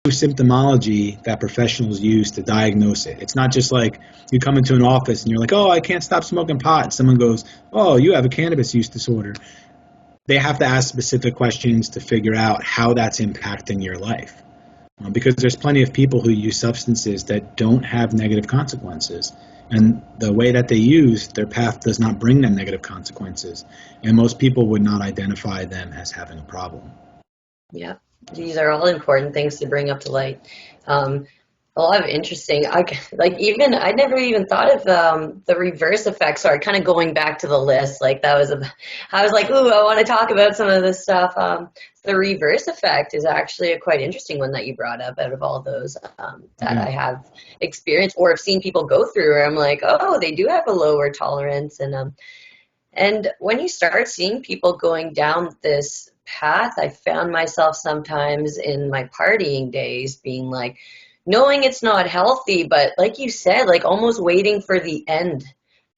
symptomology that professionals use to diagnose it. It's not just like you come into an office and you're like, oh, I can't stop smoking pot. And someone goes, oh, you have a cannabis use disorder. They have to ask specific questions to figure out how that's impacting your life. Because there's plenty of people who use substances that don't have negative consequences. And the way that they use, their path does not bring them negative consequences. And most people would not identify them as having a problem. Yeah, these are all important things to bring up to light. A lot of interesting, I never even thought of the reverse effects. Sorry, kind of going back to the list, like I was like, ooh, I want to talk about some of this stuff. The reverse effect is actually a quite interesting one that you brought up out of all those that I have experienced or have seen people go through, where I'm like, oh, they do have a lower tolerance. And when you start seeing people going down this path, I found myself sometimes in my partying days being like, knowing it's not healthy, but like you said, like almost waiting for the end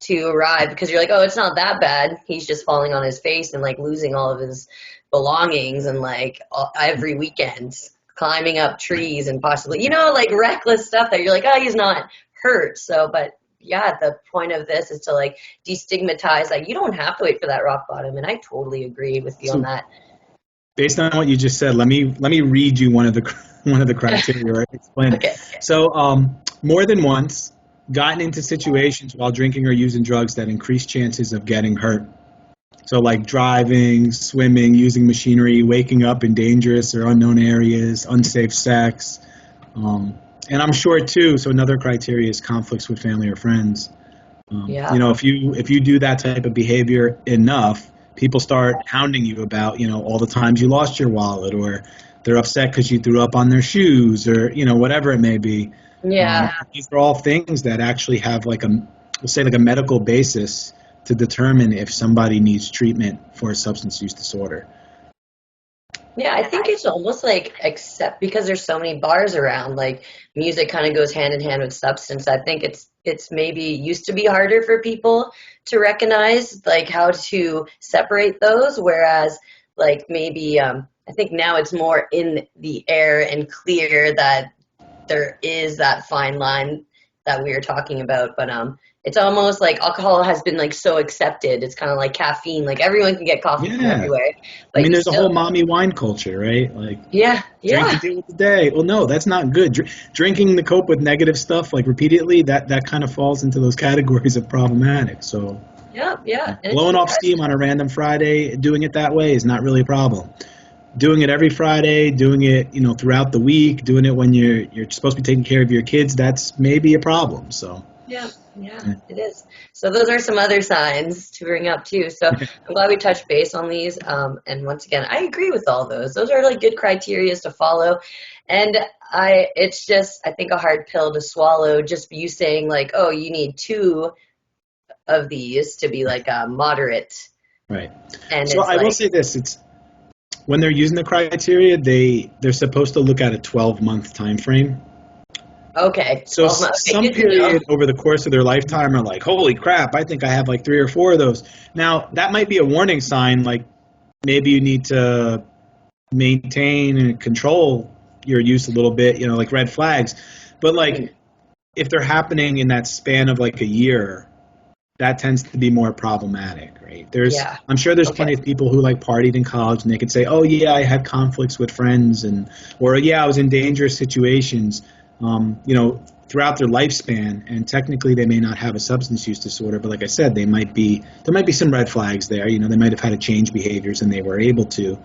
to arrive, because you're like, oh, it's not that bad. He's just falling on his face and like losing all of his belongings and like every weekend climbing up trees and possibly, like reckless stuff that you're like, oh, he's not hurt. So, but yeah, the point of this is to like destigmatize that you don't have to wait for that rock bottom. And I totally agree with you on that. Based on what you just said, let me read you one of the criteria, or explain it. Okay. So, more than once, gotten into situations while drinking or using drugs that increase chances of getting hurt. So, like driving, swimming, using machinery, waking up in dangerous or unknown areas, unsafe sex, and I'm sure too. So, another criteria is conflicts with family or friends. If you do that type of behavior enough, people start hounding you about, all the times you lost your wallet, or they're upset because you threw up on their shoes, or, whatever it may be. Yeah. These are all things that actually have a medical basis to determine if somebody needs treatment for a substance use disorder. Yeah, I think it's almost like, except because there's so many bars around, like music kind of goes hand in hand with substance. I think it's maybe used to be harder for people to recognize like how to separate those, whereas like maybe I think now it's more in the air and clear that there is that fine line that we were talking about. But it's almost like alcohol has been like so accepted. It's kind of like caffeine. Like everyone can get coffee from everywhere. I mean, there's a whole mommy wine culture, right? Like, drink to deal with the day. Well, no, that's not good. Drinking to cope with negative stuff like repeatedly, that kind of falls into those categories of problematic. So yeah. Blowing off steam on a random Friday, doing it that way is not really a problem. Doing it every Friday, doing it, throughout the week, doing it when you're supposed to be taking care of your kids, that's maybe a problem. So. Yeah, it is. So those are some other signs to bring up too. So I'm glad we touched base on these. And once again, I agree with all those. Those are like good criteria to follow. And it's just, I think, a hard pill to swallow, just you saying like, oh, you need 2 of these to be like a moderate. Right. And so I will say this, it's when they're using the criteria, they're supposed to look at a 12-month time frame. Okay. So some period over the course of their lifetime are like, holy crap, I think I have like 3 or 4 of those. Now, that might be a warning sign, like maybe you need to maintain and control your use a little bit, like red flags. But like if they're happening in that span of like a year, that tends to be more problematic, right? I'm sure there's plenty of people who like partied in college and they could say, oh yeah, I had conflicts with friends, or yeah, I was in dangerous situations. Throughout their lifspan, and technically they may not have a substance use disorder, but like I said, there might be some red flags there. They might have had to change behaviors and they were able to.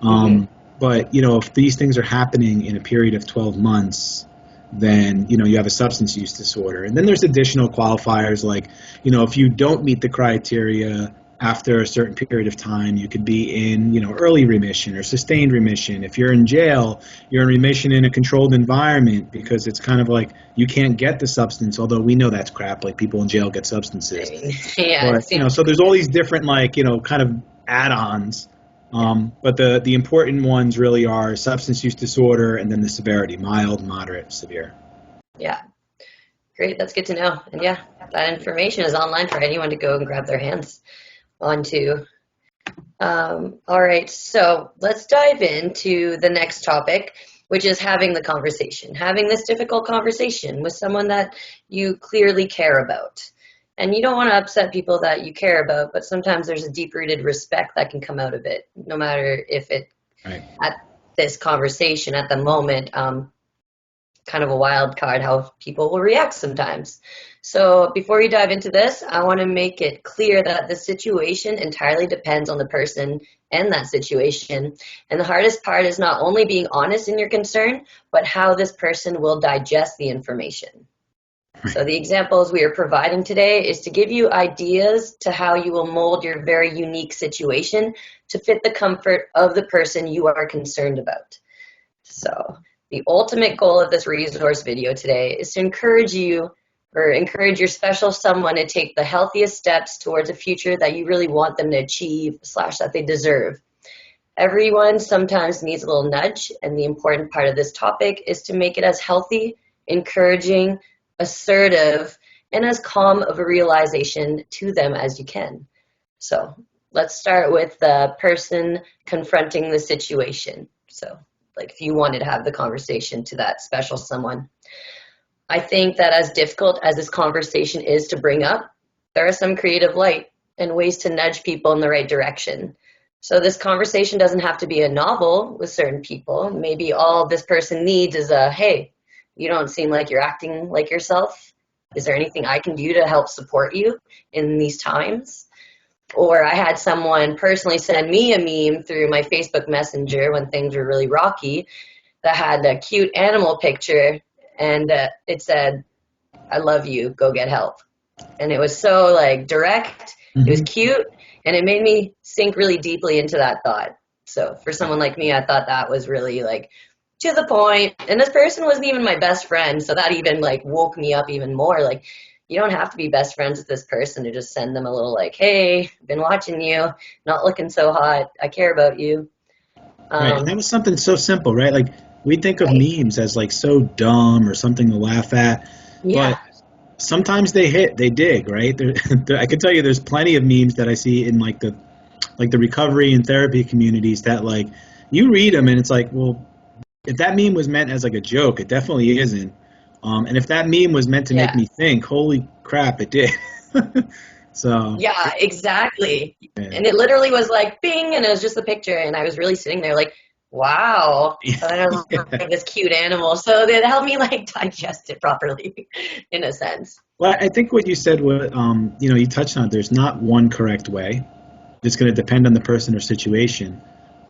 But, if these things are happening in a period of 12 months, then, you have a substance use disorder. And then there's additional qualifiers like, if you don't meet the criteria after a certain period of time, you could be in, early remission or sustained remission. If you're in jail, you're in remission in a controlled environment, because it's kind of like you can't get the substance, although we know that's crap, like people in jail get substances. But, so there's all these different, like, kind of add-ons. But the important ones really are substance use disorder and then the severity, mild, moderate, severe. Yeah. Great. That's good to know. And yeah, that information is online for anyone to go and grab their hands onto. All right, so let's dive into the next topic. which is having the conversation, having this difficult conversation with someone that you clearly care about. And you don't want to upset people that you care about, but sometimes there's a deep-rooted respect that can come out of it, no matter if it, Right. at this conversation, at the moment, kind of a wild card how people will react sometimes. So before you dive into this, I want to make it clear that the situation entirely depends on the person and that situation. And the hardest part is not only being honest in your concern, but how this person will digest the information. So the examples we are providing today is to give you ideas to how you will mold your very unique situation to fit the comfort of the person you are concerned about. So the ultimate goal of this resource video today is to encourage you or encourage your special someone to take the healthiest steps towards a future that you really want them to achieve / that they deserve. Everyone sometimes needs a little nudge, and the important part of this topic is to make it as healthy, encouraging, assertive, and as calm of a realization to them as you can. So let's start with the person confronting the situation. So like if you wanted to have the conversation to that special someone. I think that as difficult as this conversation is to bring up, there are some creative light and ways to nudge people in the right direction. So this conversation doesn't have to be a novel with certain people. Maybe all this person needs is a, hey, you don't seem like you're acting like yourself. Is there anything I can do to help support you in these times? Or I had someone personally send me a meme through my Facebook Messenger when things were really rocky that had a cute animal picture, and it said, I love you, go get help. And it was so like direct, It was cute, and it made me sink really deeply into that thought. So for someone like me, I thought that was really like to the point. And this person wasn't even my best friend, so that even like woke me up even more. Like, you don't have to be best friends with this person to just send them a little like, hey, been watching you, not looking so hot, I care about you. Right, and that was something so simple, right? Like, we think of memes as like so dumb or something to laugh at, but sometimes they hit, they dig, right? I can tell you there's plenty of memes that I see in like the recovery and therapy communities that like you read them and it's like, well, if that meme was meant as like a joke, it definitely isn't. And if that meme was meant to make me think, holy crap, it did. So yeah, exactly. Yeah. And it literally was like bing, and it was just the picture, and I was really sitting there like, wow. And I was like this cute animal, so that helped me like digest it properly, in a sense. Well, I think what you said was, you touched on. There's not one correct way. It's going to depend on the person or situation.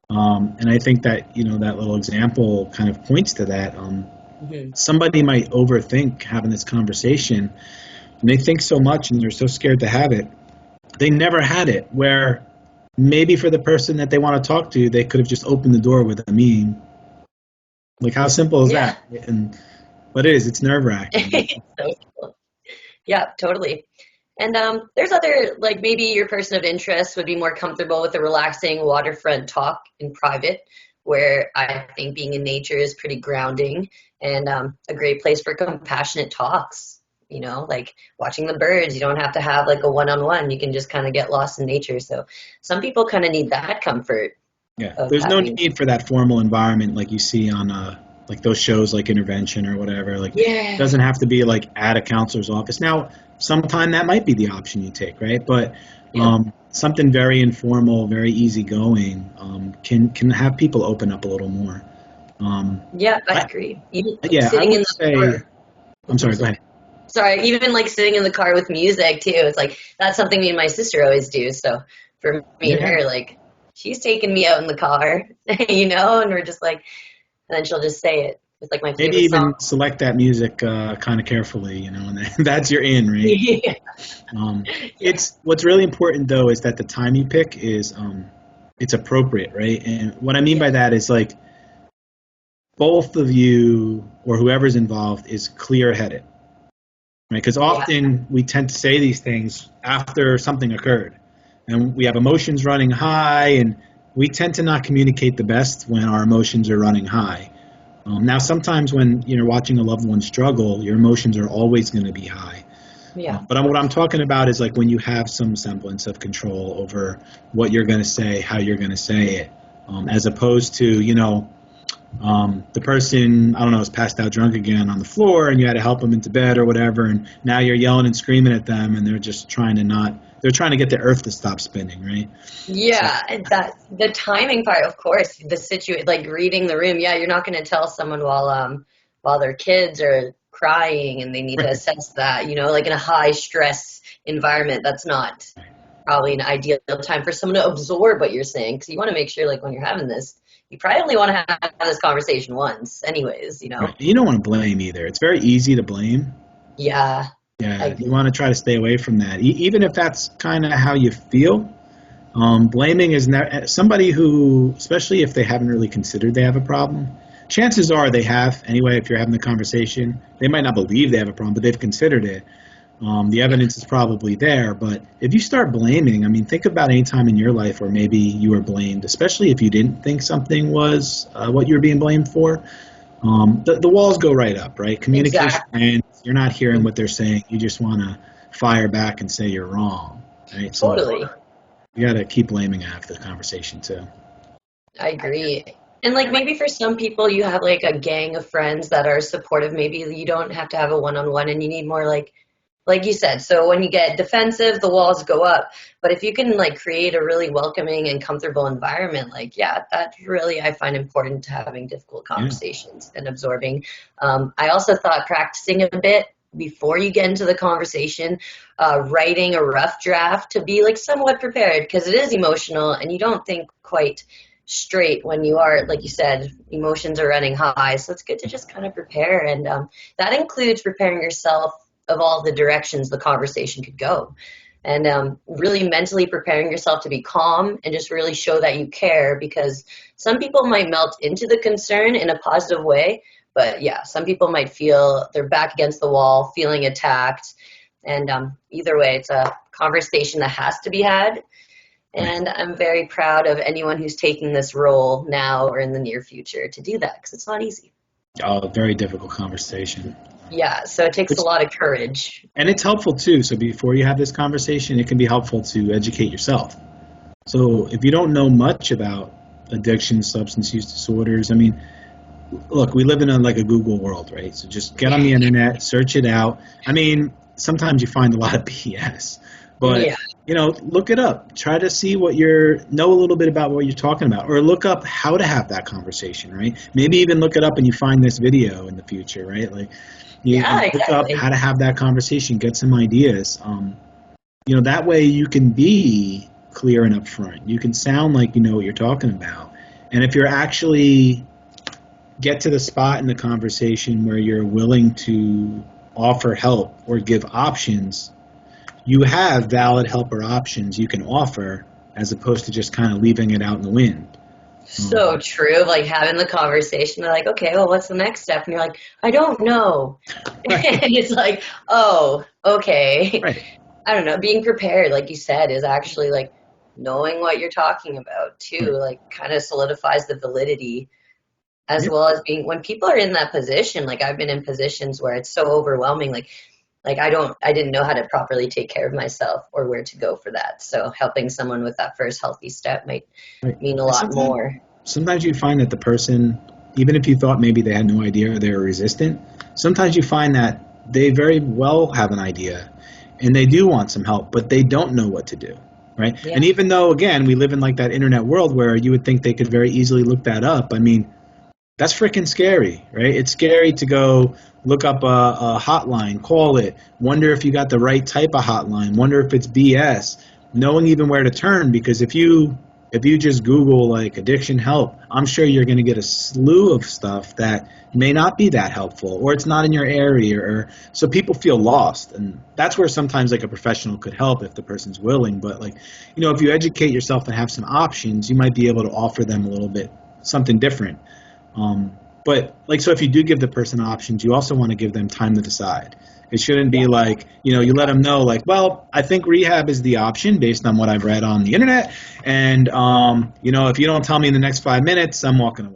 And I think that that little example kind of points to that. Somebody might overthink having this conversation, and they think so much, and they're so scared to have it. They never had it. Where maybe for the person that they want to talk to, they could have just opened the door with a meme. Like, how simple is that? But it is. It's nerve-wracking. So cool. Yeah, totally. And there's other, like maybe your person of interest would be more comfortable with a relaxing waterfront talk in private, where I think being in nature is pretty grounding and a great place for compassionate talks. Like watching the birds, you don't have to have like a one-on-one. You can just kind of get lost in nature. So some people kind of need that comfort. Yeah, there's no need for that formal environment like you see on like those shows like Intervention or whatever. Like, it doesn't have to be like at a counselor's office. Now, sometime that might be the option you take, right? But something very informal, very easygoing can have people open up a little more. I agree. Even I'm sorry, go ahead. Sorry, even like sitting in the car with music too. It's like that's something me and my sister always do. So for me and her, like she's taking me out in the car, and we're just like, and then she'll just say it with like my favorite maybe even song. select that music kind of carefully, and that's your in, right? It's what's really important though is that the time you pick is it's appropriate, right? And what I mean by that is like both of you or whoever's involved is clear-headed. Right, because often we tend to say these things after something occurred, and we have emotions running high, and we tend to not communicate the best when our emotions are running high. Now, sometimes when you're watching a loved one struggle, your emotions are always going to be high. But what I'm talking about is like when you have some semblance of control over what you're going to say, how you're going to say it, as opposed to The person, I don't know, is passed out drunk again on the floor, and you had to help them into bed or whatever, and now you're yelling and screaming at them, and they're just trying to not, they're trying to get the earth to stop spinning, right? So, Yeah, and that the timing part, of course, the like reading the room. Yeah, you're not going to tell someone while their kids are crying and they need to assess that, like in a high stress environment, that's not probably an ideal time for someone to absorb what you're saying, because you want to make sure, like, when you're having this, you probably only want to have this conversation once anyways. right. You don't want to blame either. It's very easy to blame. Yeah, I Yeah, you agree. want to try to stay away from that, even if that's kind of how you feel. Blaming is somebody who, especially if they haven't really considered they have a problem. Chances are they have anyway. If you're having the conversation, they might not believe they have a problem, but they've considered it. The evidence is probably there. But if you start blaming, I mean, think about any time in your life where maybe you were blamed, especially if you didn't think something was what you were being blamed for. The walls go right up, right? Communication Exactly. ends. You're not hearing what they're saying. You just want to fire back and say you're wrong, right? So Totally. you got to keep blaming after the conversation too. I agree. And like maybe for some people you have like a gang of friends that are supportive. Maybe you don't have to have a one-on-one and you need more like you said. So when you get defensive, the walls go up. But if you can like create a really welcoming and comfortable environment, like yeah, that really I find important to having difficult Yeah. conversations and absorbing. I also thought practicing a bit before you get into the conversation, writing a rough draft to be like somewhat prepared because it is emotional and you don't think quite straight when you are, like you said, emotions are running high. So it's good to just kind of prepare. And that includes preparing yourself of all the directions the conversation could go. And really mentally preparing yourself to be calm and just really show that you care because some people might melt into the concern in a positive way. But yeah, some people might feel their back against the wall, feeling attacked. And either way, it's a conversation that has to be had. Right. And I'm very proud of anyone who's taking this role now or in the near future to do that because it's not easy. A very difficult conversation. Yeah, so it takes a It's, lot of courage. and it's helpful too. So before you have this conversation, it can be helpful to educate yourself. So if you don't know much about addiction, substance use disorders, I mean, look, we live in like a Google world, right? So just get on the internet, search it out. I mean, sometimes you find a lot of BS, but Yeah, look it up. Try to see know a little bit about what you're talking about, or look up how to have that conversation, right? Maybe even look it up and you find this video in the future, right? Like you yeah, look up exactly. how to have that conversation, get some ideas. That way you can be clear and upfront. You can sound like you know what you're talking about. And if you're actually get to the spot in the conversation where you're willing to offer help or give options, you have valid help or options you can offer as opposed to just kind of leaving it out in the wind. So true. Like having the conversation, they're like, okay, well, what's the next step? And you're like, I don't know. Right, And it's like, oh, okay. right. I don't know. Being prepared, like you said, is actually like knowing what you're talking about too, Right. like kind of solidifies the validity as Yeah, well as being when people are in that position, like I've been in positions where it's so overwhelming, like I didn't know how to properly take care of myself or where to go for that. So helping someone with that first healthy step might right. mean a And lot more. sometimes you find that the person, even if you thought maybe they had no idea or they were resistant, sometimes you find that they very well have an idea and they do want some help, but they don't know what to do. Right. Yeah. And even though, again, we live in like that internet world where you would think they could very easily look that up, I mean, that's freaking scary, right? It's scary to go look up a hotline, call it, wonder if you got the right type of hotline, wonder if it's BS, knowing even where to turn. Because if you just Google like addiction help, I'm sure you're going to get a slew of stuff that may not be that helpful, or it's not in your area, or so people feel lost. And that's where sometimes like a professional could help if the person's willing. But like, if you educate yourself and have some options, you might be able to offer them a little bit something different. But like, so if you do give the person options, you also want to give them time to decide. It shouldn't be like, you let them know like, well, I think rehab is the option based on what I've read on the internet. And, if you don't tell me in the next 5 minutes, I'm walking away.